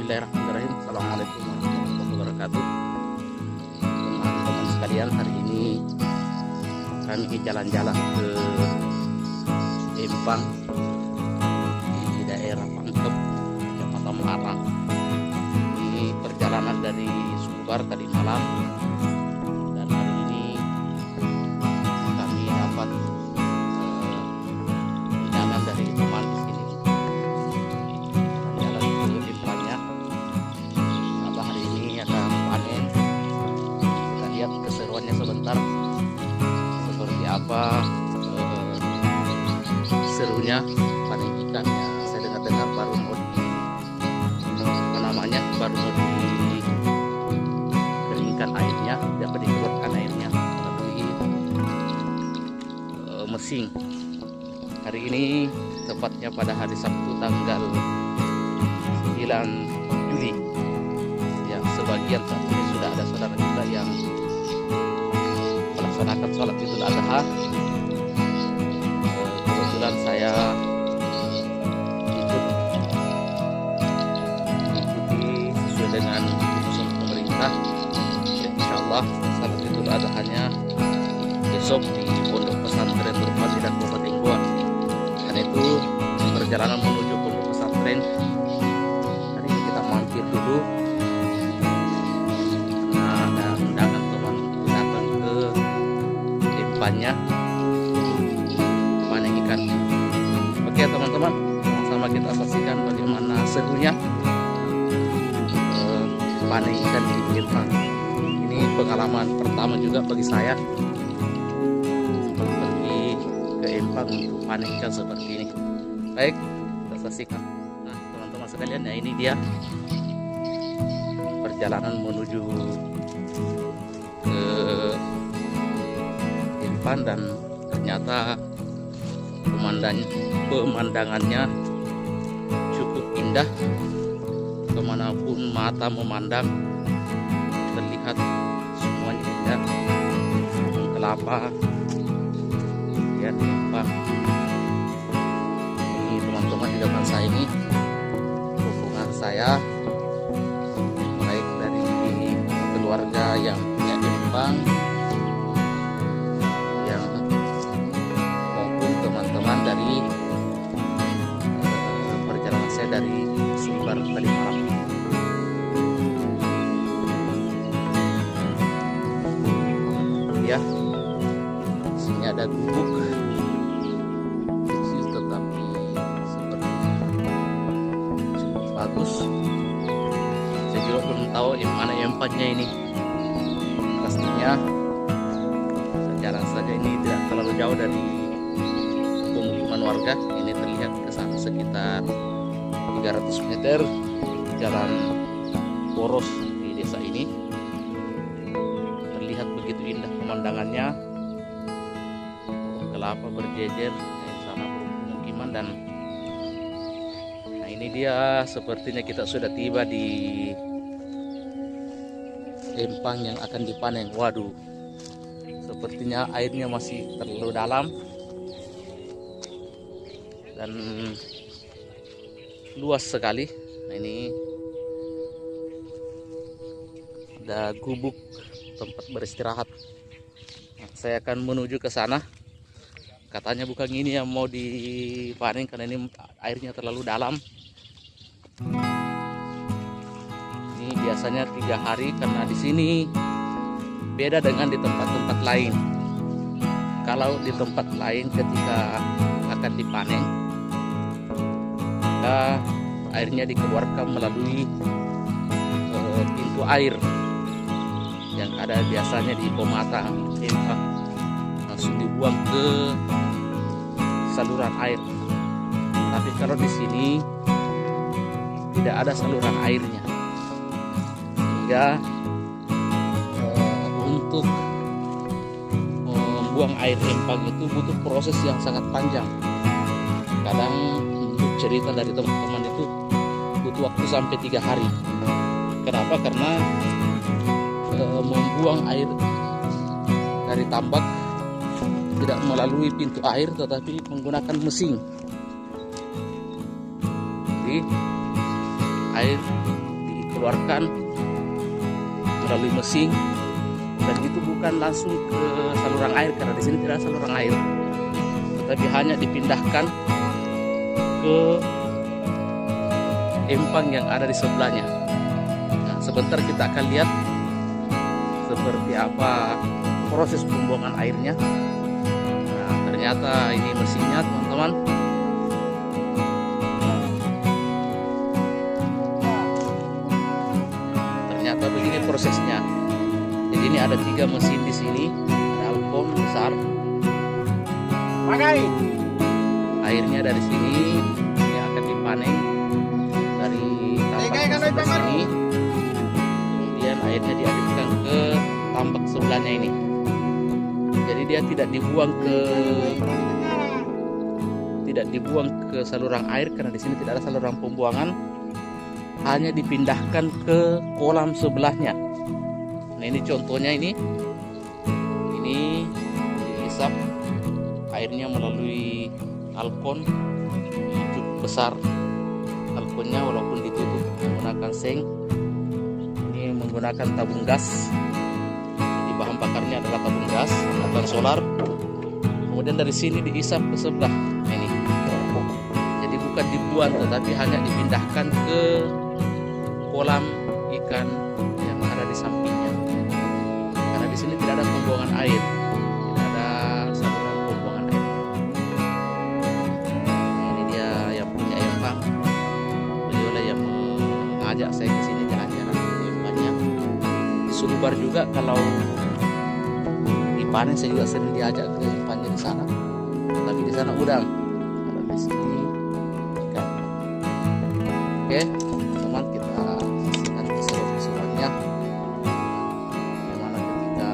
Bismillahirrahmanirrahim. Assalamualaikum warahmatullahi wabarakatuh. Teman-teman sekalian, hari ini kami jalan-jalan ke Empang di daerah Pangkep, Kecamatan Marang. Ini perjalanan dari Sumbar tadi malam, dan hari ini kami dapat undangan dari teman di sini. Jalan ke Empangnya. Insya hari ini akan panen. Kita lihat keseruannya sebentar. Seperti apa serunya panen ikannya. Saya dengar-dengar baru mau baru mau dikeringkan airnya, dapat dikeluarkan airnya melalui mesin. Hari ini tepatnya pada hari Sabtu tanggal 9 Juli. Ya, sebagian saat ini sudah ada saudara kita yang melaksanakan sholat Idul Adha. Kebetulan saya mengikuti sesuai dengan keputusan pemerintah. Ya, insya Allah sholat Idul Adha-nya besok di Pondok Pesantren Nurfati dan Kabupaten Goa. Dan itu perjalanan menuju Pondok Pesantren. Hari ini kita mampir dulu karena ada undangan teman datang ke Empangnya panen ikan. Oke teman-teman, sama-sama kita saksikan bagaimana serunya panen ikan di Empang. Ini pengalaman pertama juga bagi saya pergi ke Empang untuk panen ikan seperti ini. Baik, kita saksikan. Nah teman-teman sekalian, ya ini dia perjalanan menuju ke Empang, dan ternyata pemandangannya cukup indah. Kemanapun mata memandang terlihat semuanya indah. Pohon kelapa, ya Empang. Ini teman-teman di depan saya ini hubungan saya, baik dari keluarga yang punya Empang teman-teman dari perjalanan saya dari Sumbar tadi malam. Ya, sini ada gubuk kecil tetapi seperti cukup bagus. Saya juga belum tahu mana Empangnya ini. Pastinya jalan saja ini tidak terlalu jauh dari pemukiman warga. Ini terlihat ke sana sekitar 300 meter jalan poros di desa ini. Terlihat begitu indah pemandangannya, kelapa berjejer di sana pemukiman. Dan nah ini dia, sepertinya kita sudah tiba di Empang yang akan dipanen. Waduh, sepertinya airnya masih terlalu dalam dan luas sekali. Nah ini ada gubuk tempat beristirahat. Nah, saya akan menuju ke sana. Katanya bukan ini yang mau dipanen karena ini airnya terlalu dalam. Ini biasanya 3 hari karena di sini beda dengan di tempat-tempat lain. Kalau di tempat lain ketika akan dipanen, airnya dikeluarkan melalui pintu air yang ada biasanya di Pomata Empang, langsung dibuang ke saluran air. Tapi kalau di sini tidak ada saluran airnya, sehingga untuk membuang air Empang itu butuh proses yang sangat panjang. Kadang untuk cerita dari teman-teman itu butuh waktu sampai 3 hari. Kenapa? Karena membuang air dari tambak tidak melalui pintu air tetapi menggunakan mesin. Jadi air dikeluarkan melalui mesin, dan itu bukan langsung ke saluran air karena di sini tidak ada saluran air, tetapi hanya dipindahkan ke empang yang ada di sebelahnya. Nah, sebentar kita akan lihat seperti apa proses pembuangan airnya. Nah, ternyata ini mesinnya, teman-teman. Ternyata begini prosesnya. Jadi ini ada 3 mesin di sini, ada alkom besar. Pakai. Airnya dari sini ini akan dipanen dari tambak sebelah sini. Kemudian airnya dialirkan ke tambak sebelahnya ini. Jadi dia tidak dibuang ke saluran air karena di sini tidak ada saluran pembuangan, hanya dipindahkan ke kolam sebelahnya. Nah, ini contohnya ini dihisap airnya melalui alkon cukup besar. Alkonnya walaupun ditutup menggunakan seng, ini menggunakan tabung gas. Jadi bahan bakarnya adalah tabung gas bukan solar. Kemudian dari sini dihisap ke sebelah ini. Jadi bukan dibuang tetapi hanya dipindahkan ke kolam ikan yang ada di sampingnya. Karena di sini tidak ada pembuangan air, tidak ada saluran pembuangan air. Ini dia yang punya empang. Beliau yang mengajak saya ke sini jalan-jalan empangnya. Di Sulubar juga kalau dipanen saya juga sering diajak ke empangnya di sana. Tapi di sana udang, kalau di sini ikan. Oke, teman, kita saksikan keseruan-keseruannya. Bagaimana ketika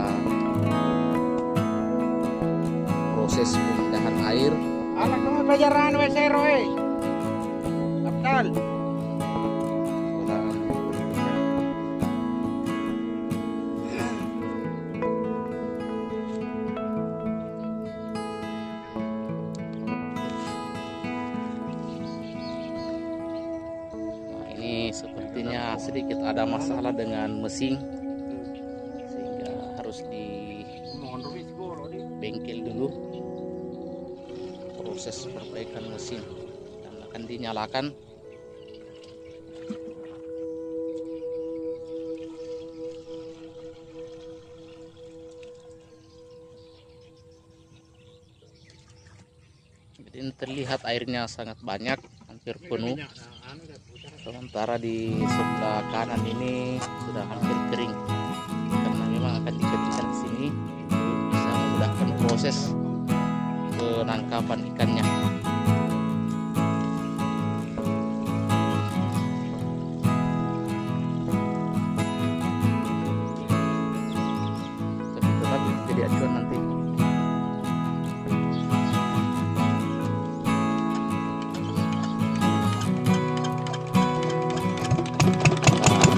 proses pemindahan air. Anak kamu pelajaran WC-RO. Kaptal. Sepertinya sedikit ada masalah dengan mesin sehingga harus di bengkel dulu proses perbaikan mesin dan akan dinyalakan. Jadi ini terlihat airnya sangat banyak, hampir penuh. Sementara di sebelah kanan ini sudah hampir kering karena memang akan dikeringkan di sini untuk bisa memudahkan proses penangkapan ikannya. Tapi tetap jadi acuan nanti.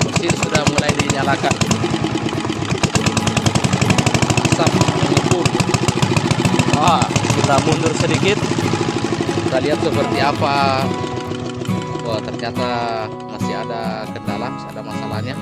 Mesin sudah mulai dinyalakan, asap mengepul. Kita mundur sedikit, kita lihat seperti apa. Wah, ternyata masih ada kendala, masih ada masalahnya.